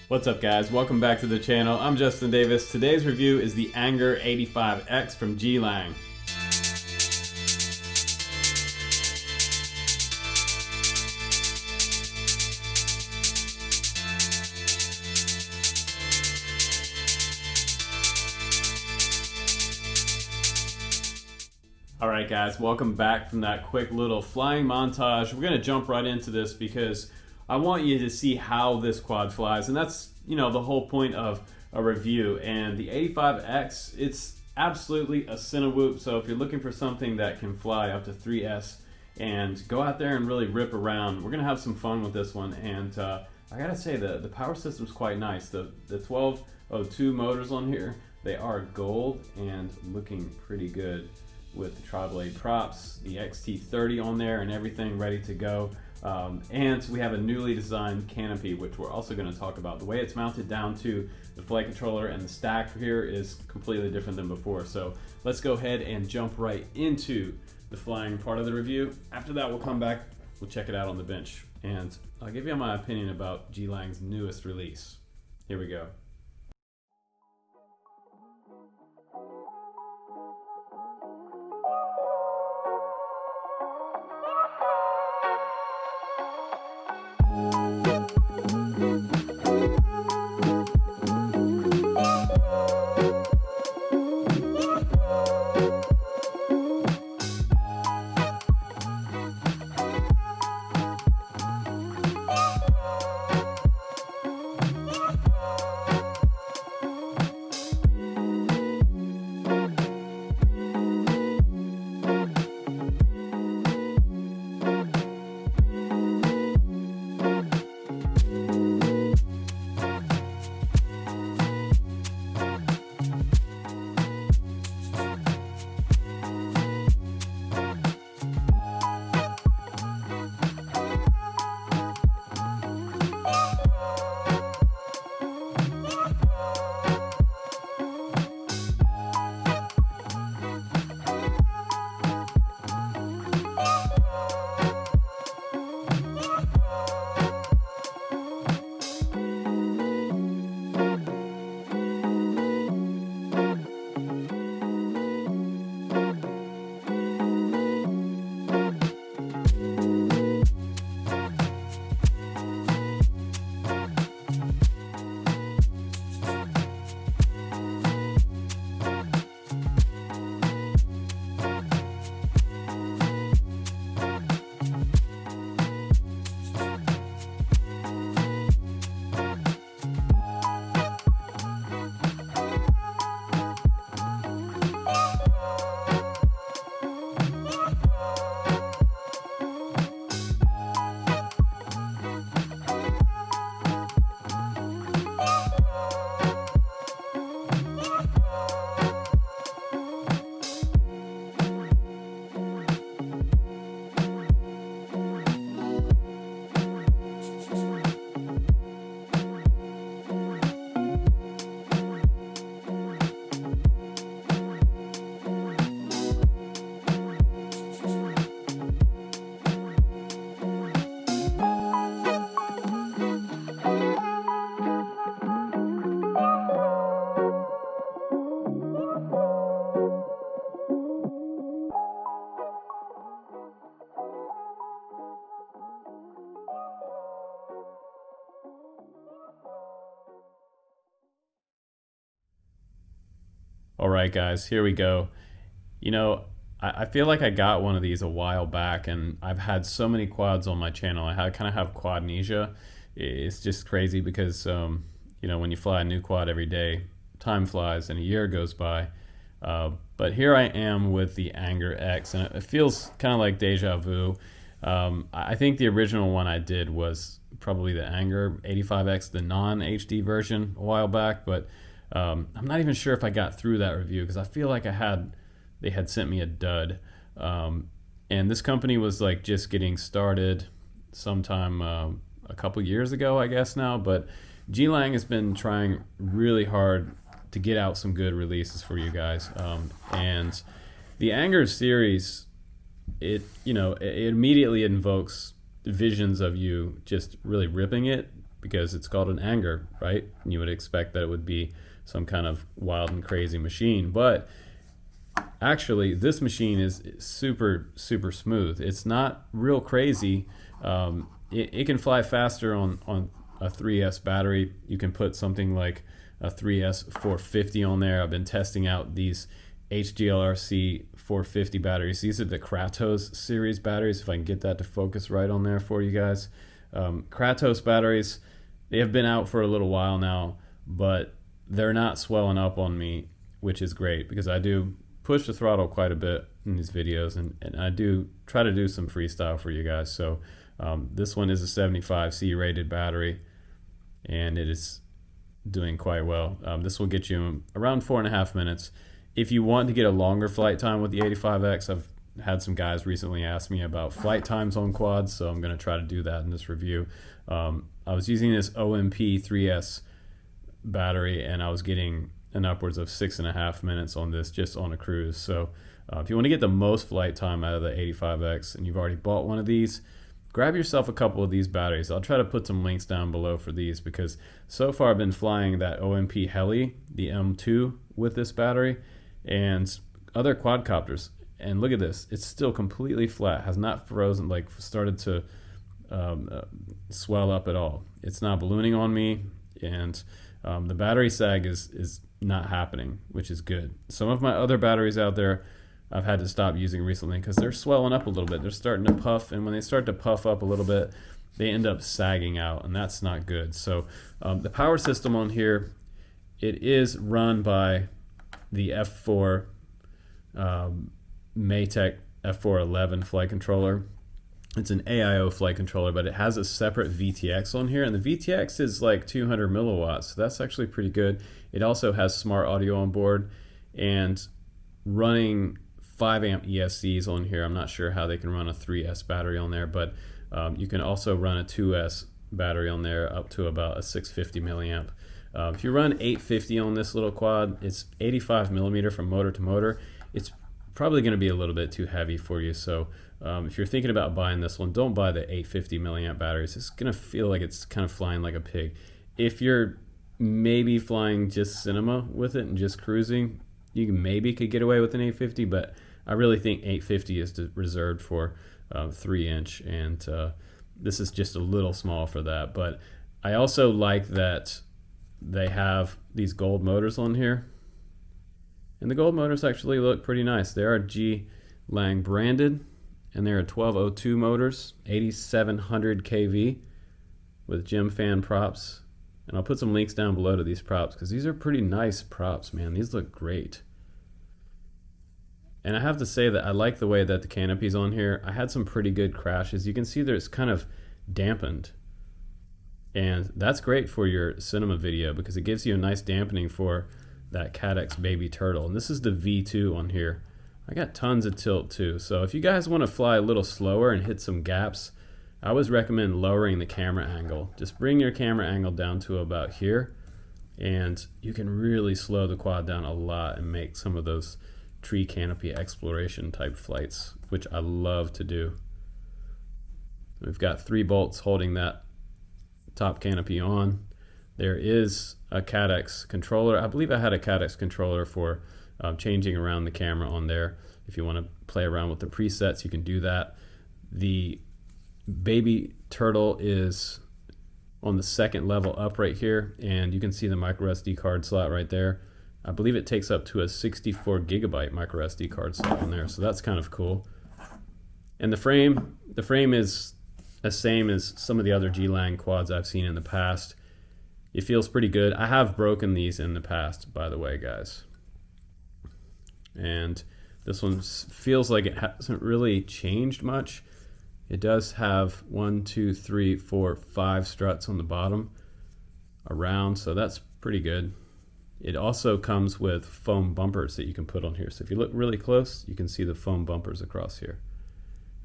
What's up guys, welcome back to the channel. I'm Justin Davis. Today's review is the Anger 85X from Geelang. Alright guys, welcome back from that quick little flying montage. We're going to jump right into this because I want you to see how this quad flies, and that's, you know, the whole point of a review. And the 85X, it's absolutely a cinewhoop. So if you're looking for something that can fly up to 3S and go out there and really rip around, we're gonna have some fun with this one. And I gotta say, the power system's quite nice. The 1202 motors on here, they are gold and looking pretty good with the tri-blade props, the XT30 on there and everything ready to go. And we have a newly designed canopy, which we're also going to talk about. The way it's mounted down to the flight controller and the stack here is completely different than before. So let's go ahead and jump right into the flying part of the review. After that, we'll come back, we'll check it out on the bench, and I'll give you my opinion about Geelang's newest release. Here we go. Alright guys, here we go. You know, I feel like I got one of these a while back, and I've had so many quads on my channel. I kind of have quadnesia. It's just crazy because, you know, when you fly a new quad every day, time flies and a year goes by. But here I am with the Anger X, and it feels kind of like deja vu. I think the original one I did was probably the Anger 85X, the non-HD version, a while back, but I'm not even sure if I got through that review because I feel like they had sent me a dud. And this company was like just getting started sometime a couple years ago, I guess now, but Geelang has been trying really hard to get out some good releases for you guys. And the Anger series, it immediately invokes visions of you just really ripping it, because it's called an Anger, right? And you would expect that it would be some kind of wild and crazy machine, but actually this machine is super smooth. It's not real crazy. It can fly faster on a 3S battery. You can put something like a 3S 450 on there. I've been testing out these HGLRC 450 batteries. These are the Kratos series batteries, if I can get that to focus right on there for you guys. Kratos batteries, they have been out for a little while now, but they're not swelling up on me, which is great because I do push the throttle quite a bit in these videos, and I do try to do some freestyle for you guys. So this one is a 75C rated battery, and it is doing quite well. This will get you around 4.5 minutes. If you want to get a longer flight time with the 85X, I've had some guys recently ask me about flight times on quads, so I'm going to try to do that in this review. I was using this OMP 3S battery, and I was getting an upwards of 6.5 minutes on this just on a cruise. So if you want to get the most flight time out of the 85X and you've already bought one of these, grab yourself a couple of these batteries. I'll try to put some links down below for these because so far I've been flying that OMP Heli, the M2, with this battery and other quadcopters. And look at this, it's still completely flat, has not frozen, like started to swell up at all. It's not ballooning on me, and the battery sag is not happening, which is good. Some of my other batteries out there I've had to stop using recently because they're swelling up a little bit. They're starting to puff, and when they start to puff up a little bit, they end up sagging out, and that's not good. So the power system on here, it is run by the F4 Maytech F411 flight controller. It's an AIO flight controller, but it has a separate VTX on here, and the VTX is like 200 milliwatts, so that's actually pretty good. It also has smart audio on board, and running 5 amp ESCs on here. I'm not sure how they can run a 3S battery on there, but you can also run a 2S battery on there up to about a 650 milliamp. If you run 850 on this little quad, it's 85 millimeter from motor to motor. It's probably going to be a little bit too heavy for you, so if you're thinking about buying this one, don't buy the 850 milliamp batteries. It's going to feel like it's kind of flying like a pig. If you're maybe flying just cinema with it and just cruising, you maybe could get away with an 850, but I really think 850 is reserved for 3-inch, and this is just a little small for that. But I also like that they have these gold motors on here, and the gold motors actually look pretty nice. They are Geelang branded, and they're 1202 motors, 8700 kV with gem fan props. And I'll put some links down below to these props because these are pretty nice props, man. These look great. And I have to say that I like the way that the canopy's on here. I had some pretty good crashes. You can see that it's kind of dampened. And that's great for your cinema video because it gives you a nice dampening for that Cadx baby turtle. And this is the V2 on here. I got tons of tilt too. So if you guys want to fly a little slower and hit some gaps, I always recommend lowering the camera angle. Just bring your camera angle down to about here, and you can really slow the quad down a lot and make some of those tree canopy exploration type flights, which I love to do. We've got 3 bolts holding that top canopy on. There is a Cadx controller. I believe I had a Cadx controller for changing around the camera on there. If you want to play around with the presets, you can do that. The baby turtle is on the second level up right here, and you can see the micro SD card slot right there. I believe it takes up to a 64 gigabyte micro SD card slot on there, so that's kind of cool. And the frame is the same as some of the other Geelang quads I've seen in the past. It feels pretty good. I have broken these in the past, by the way, guys. And this one feels like it hasn't really changed much. It does have 1, 2, 3, 4, 5 struts on the bottom around, so that's pretty good. It also comes with foam bumpers that you can put on here. So if you look really close, you can see the foam bumpers across here.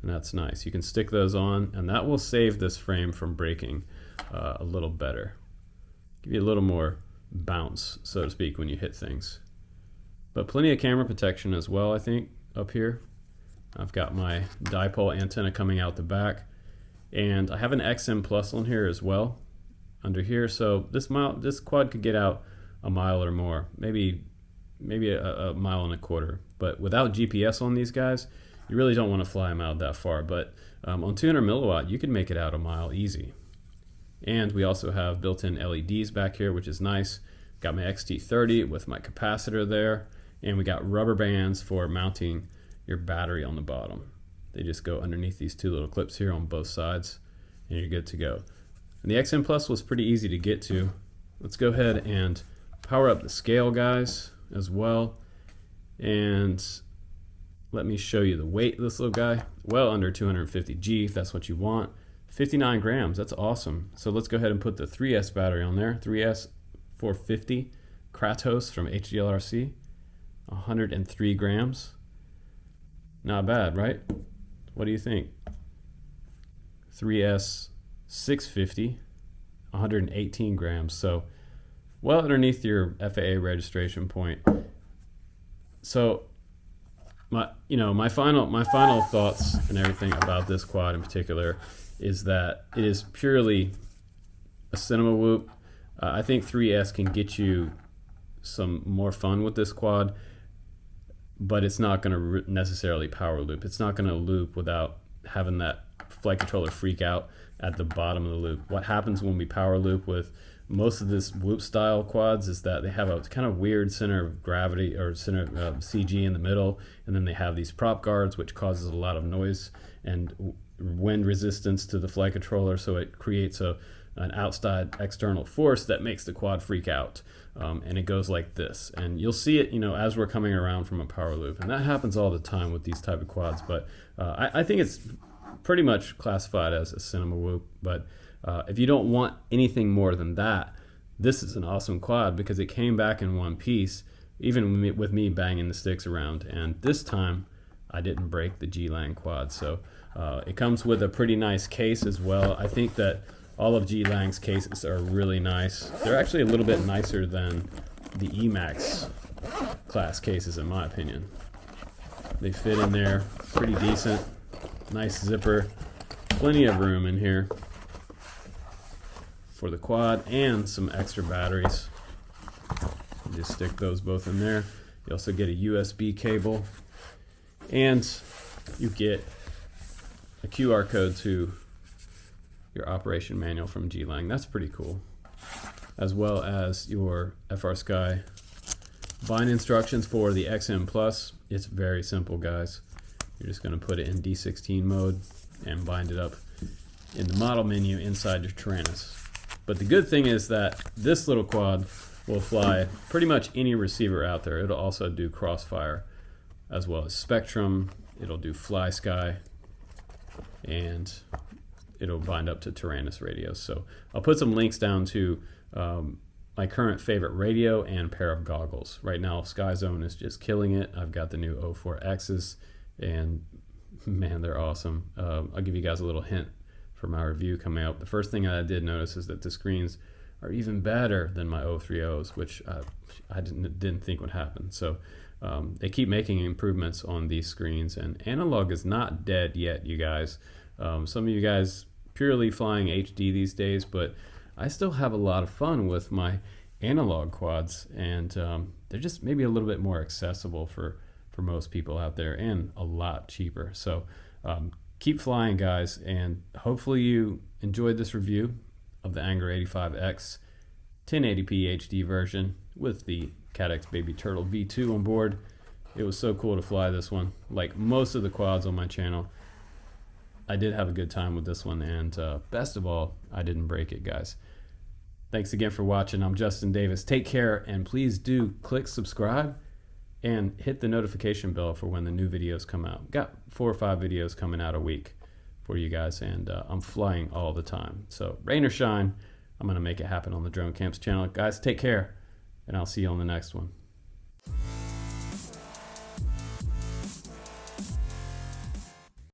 And that's nice. You can stick those on, and that will save this frame from breaking a little better. Give you a little more bounce, so to speak, when you hit things. But plenty of camera protection as well, I think, up here. I've got my dipole antenna coming out the back, and I have an XM Plus on here as well. under here. So this quad could get out a mile or more, maybe a mile and a quarter. But without GPS on these guys, you really don't want to fly them out that far. But on 200 milliwatt, you can make it out a mile easy. And we also have built-in LEDs back here, which is nice. Got my XT30 with my capacitor there, and we got rubber bands for mounting your battery on the bottom. They just go underneath these two little clips here on both sides, and you're good to go. And the XM Plus was pretty easy to get to. Let's go ahead and power up the scale, guys, as well. And let me show you the weight of this little guy. Well under 250 G, if that's what you want. 59 grams, that's awesome. So let's go ahead and put the 3S battery on there. 3S 450 Kratos from HDLRC. 103 grams. Not bad, right? What do you think? 3S 650, 118 grams. So well underneath your FAA registration point. So my final thoughts and everything about this quad in particular is that it is purely a cinema whoop. I think 3S can get you some more fun with this quad, but it's not going to necessarily power loop. It's not going to loop without having that flight controller freak out at the bottom of the loop. What happens when we power loop with most of this whoop style quads is that they have a kind of weird center of gravity or center of CG in the middle, and then they have these prop guards, which causes a lot of noise and wind resistance to the flight controller, so it creates an outside external force that makes the quad freak out. And it goes like this, and you'll see it as we're coming around from a power loop, and that happens all the time with these type of quads. But I think it's pretty much classified as a cinema whoop. But if you don't want anything more than that, this is an awesome quad because it came back in one piece, even with me banging the sticks around. And this time I didn't break the Geelang quad. So it comes with a pretty nice case as well. I think that all of Geelang's cases are really nice. They're actually a little bit nicer than the Emax class cases in my opinion. They fit in there pretty decent. Nice zipper. Plenty of room in here for the quad and some extra batteries. You just stick those both in there. You also get a USB cable, and you get a QR code to your operation manual from Geelang. That's pretty cool. As well as your FrSky bind instructions for the XM Plus. It's very simple, guys. You're just going to put it in D16 mode and bind it up in the model menu inside your Tyrannus. But the good thing is that this little quad will fly pretty much any receiver out there. It'll also do Crossfire as well as Spectrum. It'll do FlySky, and it'll bind up to Tyrannus radios. So I'll put some links down to my current favorite radio and pair of goggles. Right now Skyzone is just killing it. I've got the new O4X's, and man, they're awesome. I'll give you guys a little hint for my review coming up. The first thing I did notice is that the screens are even better than my O3Os, which I didn't think would happen. So they keep making improvements on these screens, and analog is not dead yet, you guys. Some of you guys purely flying HD these days, but I still have a lot of fun with my analog quads, and they're just maybe a little bit more accessible for most people out there, and a lot cheaper. So keep flying, guys, and hopefully you enjoyed this review of the Anger 85X 1080p HD version with the Cadx Baby Turtle V2 on board. It was so cool to fly this one. Like most of the quads on my channel, I did have a good time with this one, and best of all, I didn't break it, guys. Thanks again for watching. I'm Justin Davis. Take care, and please do click subscribe and hit the notification bell for when the new videos come out. Got 4 or 5 videos coming out a week for you guys, and I'm flying all the time. So rain or shine, I'm gonna make it happen on the Drone Camps channel. Guys, take care, and I'll see you on the next one.